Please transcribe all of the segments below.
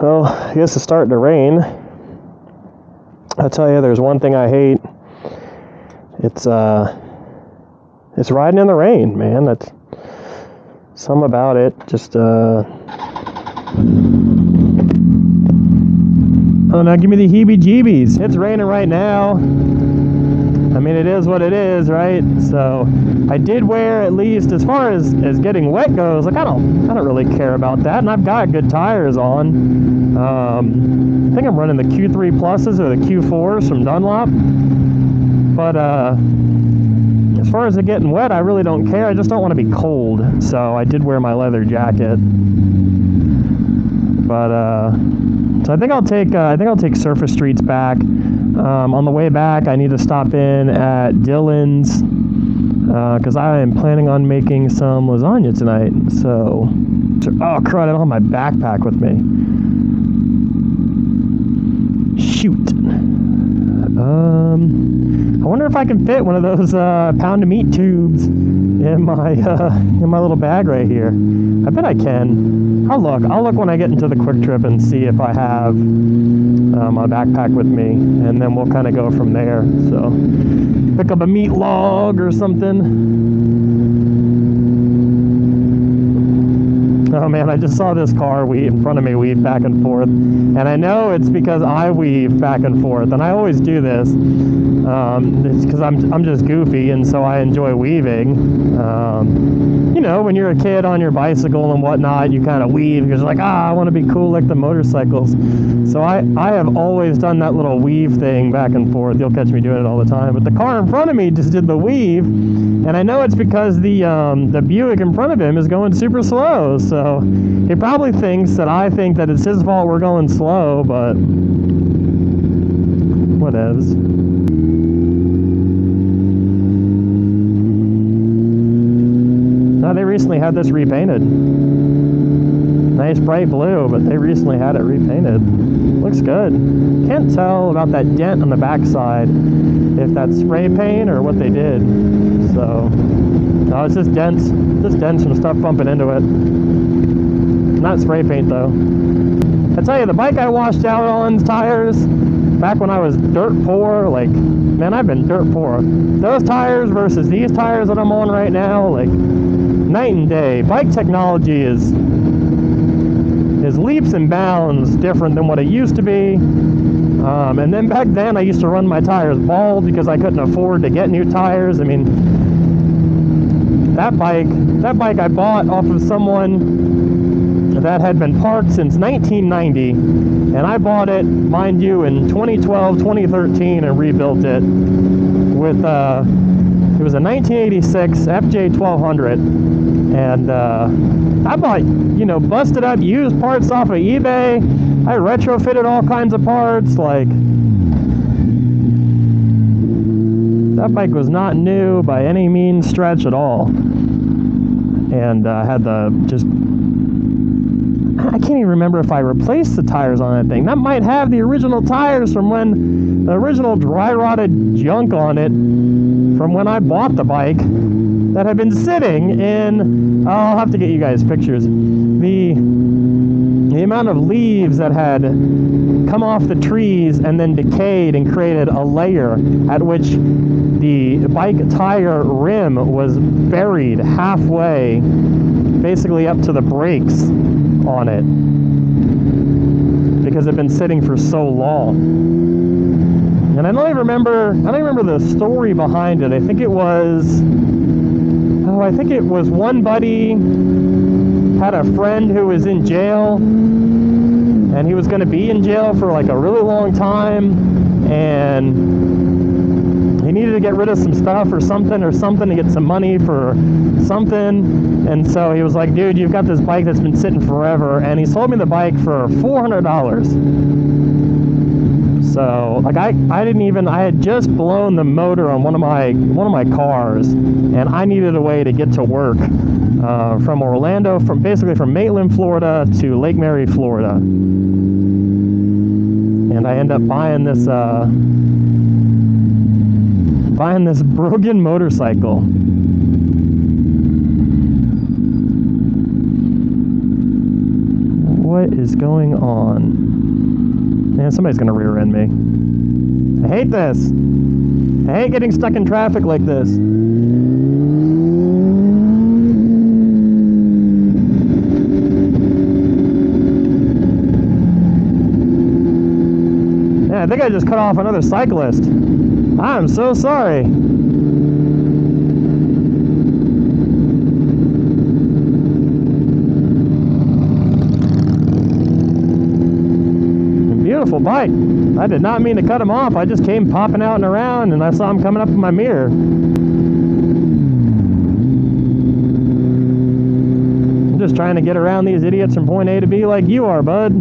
Well, I guess it's starting to rain. I'll tell you, there's one thing I hate. It's riding in the rain, man. That's something about it. Just oh no, give me the heebie-jeebies. It's raining right now. I mean, it is what it is, right? So I did wear, at least as far as getting wet goes, like I don't really care about that, and I've got good tires on. I think I'm running the Q3 Pluses or the Q4s from Dunlop. But as far as it getting wet, I really don't care. I just don't want to be cold. So I did wear my leather jacket. But so I think I'll take Surface Streets back. On the way back, I need to stop in at Dylan's because I am planning on making some lasagna tonight. So, oh crud! I don't have my backpack with me. Shoot. I wonder if I can fit one of those pound of meat tubes in my little bag right here. I bet I can. I'll look when I get into the Quick Trip and see if I have my backpack with me, and then we'll kind of go from there. So pick up a meat log or something. Oh man, I just saw this car in front of me weave back and forth, and I know it's because I weave back and forth, and I always do this. It's because I'm just goofy, and so I enjoy weaving. You know, when you're a kid on your bicycle and whatnot, you kind of weave because you're like, I want to be cool like the motorcycles. So I have always done that little weave thing back and forth. You'll catch me doing it all the time. But the car in front of me just did the weave, and I know it's because the Buick in front of him is going super slow. So he probably thinks that I think that it's his fault we're going slow, but whatevs. They recently had this repainted. Nice bright blue, but they recently had it repainted. Looks good. Can't tell about that dent on the backside, if that's spray paint or what they did. So, no, it's just dents. Just dents from stuff bumping into it. Not spray paint though. I tell you, the bike I washed out on tires back when I was dirt poor, like, man, I've been dirt poor. Those tires versus these tires that I'm on right now, like, night and day. Bike technology is leaps and bounds different than what it used to be. And then back then I used to run my tires bald because I couldn't afford to get new tires. I mean, that bike I bought off of someone that had been parked since 1990, and I bought it, mind you, in 2012, 2013, and rebuilt it with it was a 1986 FJ 1200, and I bought, you know, busted up used parts off of eBay. I retrofitted all kinds of parts. Like, that bike was not new by any means stretch at all, and I had I can't even remember if I replaced the tires on that thing. That might have the original tires from when, the original dry rotted junk on it from when I bought the bike that had been sitting in, I'll have to get you guys pictures. The amount of leaves that had come off the trees and then decayed and created a layer at which the bike tire rim was buried halfway, basically up to the brakes on it, because it had been sitting for so long. And I don't even remember the story behind it. I think it was one buddy had a friend who was in jail, and he was going to be in jail for like a really long time, and he needed to get rid of some stuff or something to get some money for something. And so he was like, dude, you've got this bike that's been sitting forever, and he sold me the bike for $400. So, like, I had just blown the motor on one of my cars, and I needed a way to get to work from Orlando, from Maitland, Florida to Lake Mary, Florida. And I end up buying this broken motorcycle. What is going on? Man, somebody's gonna rear end me. I hate this. I hate getting stuck in traffic like this. Yeah, I think I just cut off another cyclist. I'm so sorry. Beautiful bike. I did not mean to cut him off. I just came popping out and around and I saw him coming up in my mirror. I'm just trying to get around these idiots from point A to B like you are, bud.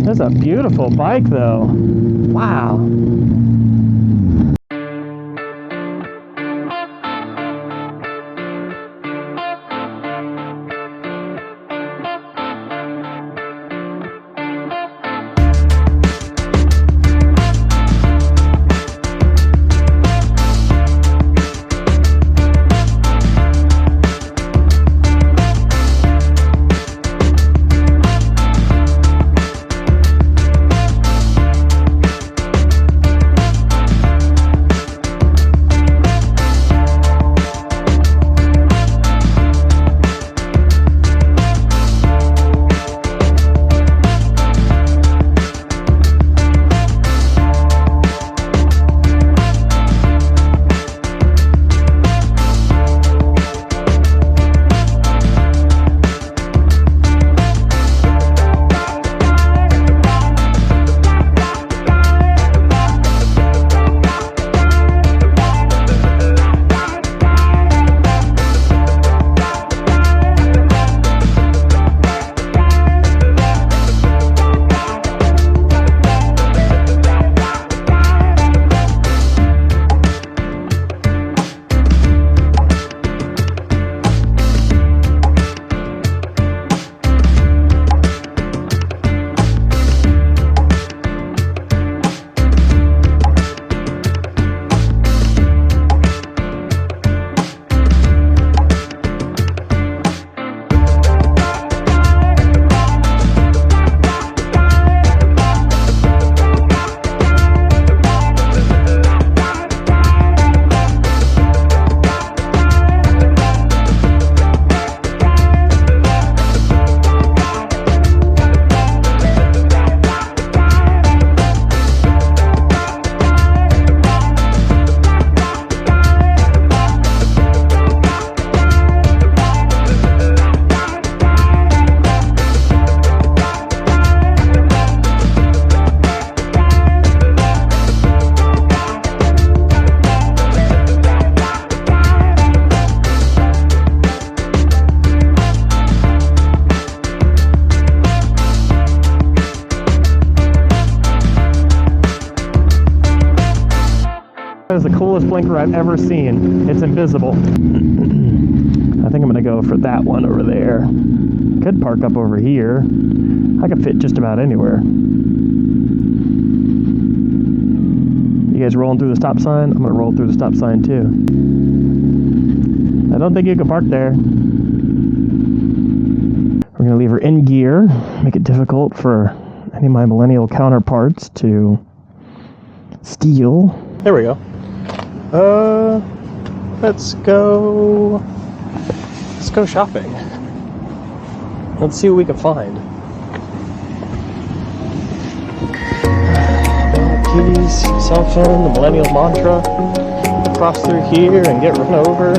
That's a beautiful bike though. Wow. That is the coolest blinker I've ever seen. It's invisible. I think I'm gonna go for that one over there. Could park up over here. I could fit just about anywhere. You guys rolling through the stop sign? I'm gonna roll through the stop sign too. I don't think you can park there. We're gonna leave her in gear, make it difficult for any of my millennial counterparts to steal. There we go. Let's go shopping. Let's see what we can find. Kitties, cell phone, the millennial mantra. Cross through here and get run over.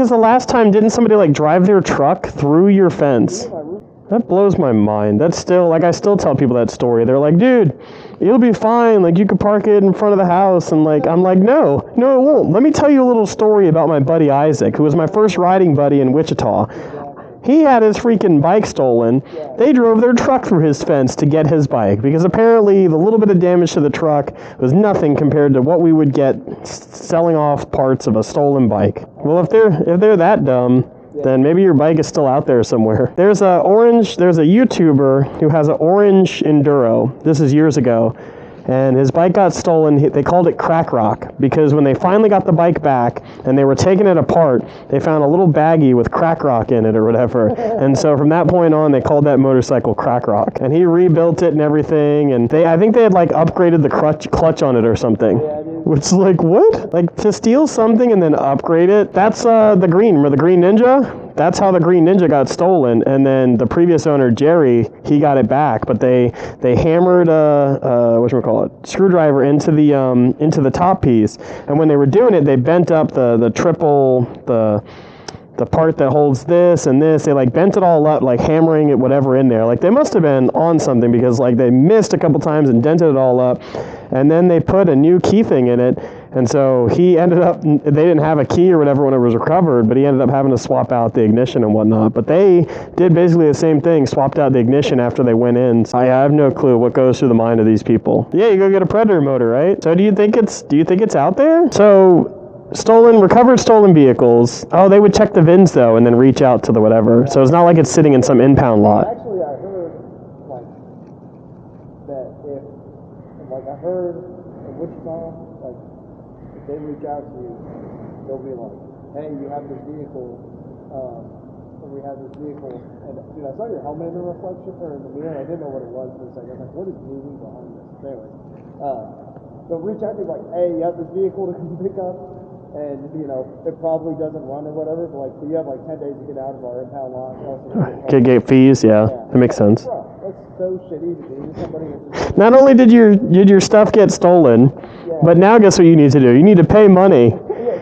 was the last time? Didn't somebody like drive their truck through your fence? That blows my mind. That's still, like, I still tell people that story. They're like, dude, it'll be fine. Like, you could park it in front of the house. And, like, I'm like, no, it won't. Let me tell you a little story about my buddy Isaac, who was my first riding buddy in Wichita. He had his freaking bike stolen. They drove their truck through his fence to get his bike, because apparently the little bit of damage to the truck was nothing compared to what we would get selling off parts of a stolen bike. Well, if they're that dumb, then maybe your bike is still out there somewhere. There's a YouTuber who has an orange Enduro. This is years ago. And his bike got stolen. They called it Crack Rock, because when they finally got the bike back and they were taking it apart, they found a little baggie with Crack Rock in it or whatever. And so from that point on, they called that motorcycle Crack Rock. And he rebuilt it and everything. And I think they had like upgraded the clutch on it or something. Which is like, what? Like, to steal something and then upgrade it? That's the Green Ninja? That's how the Green Ninja got stolen. And then the previous owner, Jerry, he got it back. But they hammered screwdriver into the top piece. And when they were doing it, they bent up the part that holds this and this. They like bent it all up, like hammering it whatever in there. Like, they must have been on something, because like they missed a couple times and dented it all up. And then they put a new key thing in it. And so he ended up, they didn't have a key or whatever when it was recovered, but he ended up having to swap out the ignition and whatnot. But they did basically the same thing, swapped out the ignition after they went in. So I have no clue what goes through the mind of these people. Yeah, you go get a Predator motor, right? So do you think it's out there? So recovered stolen vehicles. Oh, they would check the VINs though and then reach out to the whatever. So it's not like it's sitting in some impound lot. Actually, I heard I heard in Wichita, like, if they reach out to you, they'll be like, hey, you have this vehicle, and we have this vehicle, and dude, I saw your helmet in the reflection, or in the mirror, I didn't know what it was for a second. I was like, what is moving behind this? Anyway, they'll reach out to you like, hey, you have this vehicle to come pick up, and, you know, it probably doesn't run or whatever, but, like, you have, like, 10 days to get out of our impound lot. Get fees, yeah. That makes sense. Bro, that's so shitty to do. Somebody Not only did your stuff get stolen, but now guess what you need to do? You need to pay money.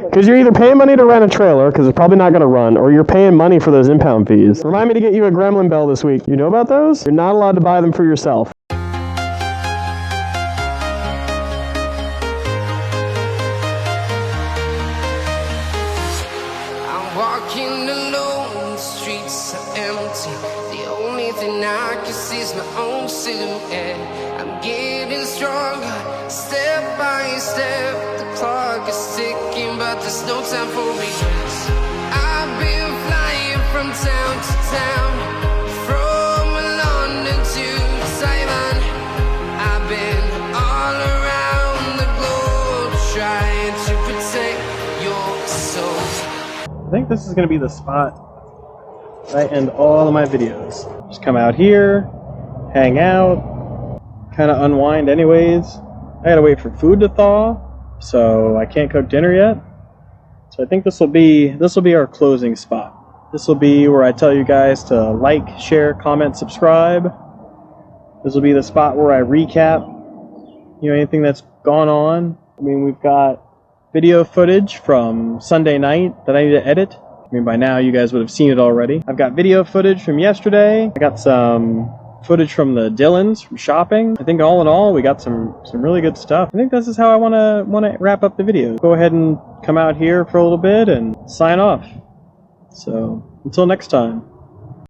Because you're either paying money to rent a trailer, because it's probably not going to run, or you're paying money for those impound fees. Remind me to get you a Gremlin bell this week. You know about those? You're not allowed to buy them for yourself. Walking alone, the streets are empty. The only thing I can see is my own silhouette. I'm getting stronger, step by step. The clock is ticking, but there's no time for regrets. I've been flying from town to town, from London to Taiwan. I've been all around the globe, trying to protect your soul. I think this is going to be the spot that I end all of my videos. Just come out here, hang out, kind of unwind anyways. I gotta wait for food to thaw, so I can't cook dinner yet. So I think this will be our closing spot. This will be where I tell you guys to like, share, comment, subscribe. This will be the spot where I recap, you know, anything that's gone on. I mean, we've got video footage from Sunday night that I need to edit. I mean, by now you guys would have seen it already. I've got video footage from yesterday. I got some footage from the Dillons from shopping. I think all in all, we got some really good stuff. I think this is how I want to wrap up the video. Go ahead and come out here for a little bit and sign off. So until next time.